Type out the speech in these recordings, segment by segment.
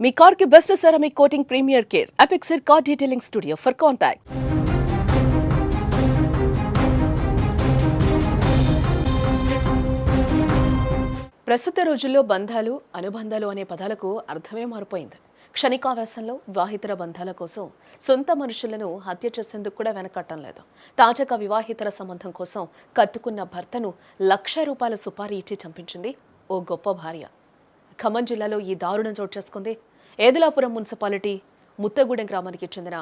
మీ car కి best ceramic coating premier care Apexer car detailing studio for contact. ప్రస్తుత రోజుల్లో బంధాలు అనుబంధాలు అనే పదాలకు అర్థమే మారిపోయింది. క్షణికావేశంలో వివాహితర బంధాల కోసం సొంత మనుషులను హత్య చేసేందుకు కూడా వెనకట్టం లేదు. తాజాగా వివాహితర సంబంధం కోసం కట్టుకున్న భర్తను ₹1,00,000 సుపారీ ఇచ్చి చంపించింది ఓ గొప్ప భార్య. ఖమ్మం జిల్లాలో ఈ దారుణం చోటు చేసుకుంది. ఏదులాపురం మున్సిపాలిటీ ముత్తగూడెం గ్రామానికి చెందిన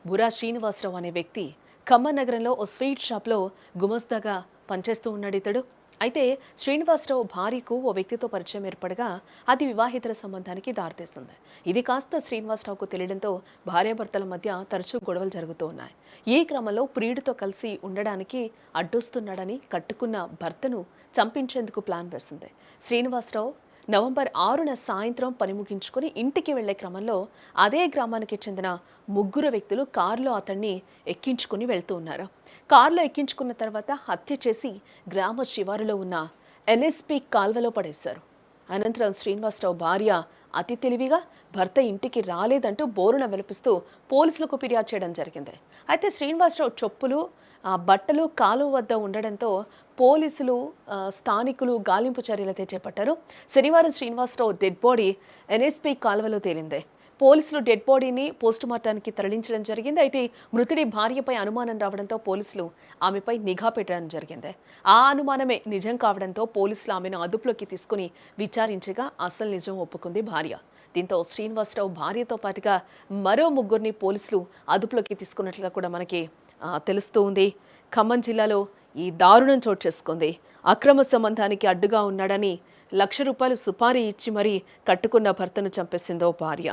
బురా శ్రీనివాసరావు అనే వ్యక్తి ఖమ్మం నగరంలో ఓ స్వీట్ షాప్లో గుమస్తాగా పనిచేస్తూ ఉన్నాడు ఇతడు. అయితే శ్రీనివాసరావు భార్యకు ఓ వ్యక్తితో పరిచయం ఏర్పడగా అది వివాహితర సంబంధానికి దారితీస్తుంది. ఇది కాస్త శ్రీనివాసరావుకు తెలియడంతో భార్యాభర్తల మధ్య తరచూ గొడవలు జరుగుతూ ఉన్నాయి. ఈ క్రమంలో ప్రియుడితో కలిసి ఉండడానికి అడ్డొస్తున్నాడని కట్టుకున్న భర్తను చంపించేందుకు ప్లాన్ వేసింది. శ్రీనివాసరావు నవంబర్ 6న సాయంత్రం పని ముగించుకొని ఇంటికి వెళ్లే క్రమంలో అదే గ్రామానికి చెందిన ముగ్గురు వ్యక్తులు కారులో అతన్ని ఎక్కించుకుని వెళ్తూ ఉన్నారు. కారులో ఎక్కించుకున్న తర్వాత హత్య చేసి గ్రామ శివారులో ఉన్న ఎన్ఎస్పి కాల్వలో పడేశారు. అనంతరం శ్రీనివాసరావు భార్య అతి తెలివిగా భర్త ఇంటికి రాలేదంటూ బోరున విలపిస్తూ పోలీసులకు ఫిర్యాదు చేయడం జరిగింది. అయితే శ్రీనివాసరావు చెప్పులు బట్టలు కాలువ వద్ద ఉండడంతో పోలీసులు స్థానికులు గాలింపు చర్యలైతే చేపట్టారు. శనివారం శ్రీనివాసరావు డెడ్ బాడీ ఎన్ఎస్పి కాలువలో తేలింది. పోలీసులు డెడ్ బాడీని పోస్టుమార్టానికి తరలించడం జరిగింది. అయితే మృతుడి భార్యపై అనుమానం రావడంతో పోలీసులు ఆమెపై నిఘా పెట్టడం జరిగింది. ఆ అనుమానమే నిజం కావడంతో పోలీసులు ఆమెను అదుపులోకి తీసుకుని విచారించగా అసలు నిజం ఒప్పుకుంది భార్య. దీంతో శ్రీనివాసరావు భార్యతో పాటుగా మరో ముగ్గురిని పోలీసులు అదుపులోకి తీసుకున్నట్లుగా కూడా మనకి తెలుస్తూ ఉంది. ఖమ్మం జిల్లాలో ఈ దారుణం చోటు చేసుకుంది. అక్రమ సంబంధానికి అడ్డుగా ఉన్నాడని ₹1,00,000 సుపారీ ఇచ్చి మరీ కట్టుకున్న భర్తను చంపేసిందో భార్య.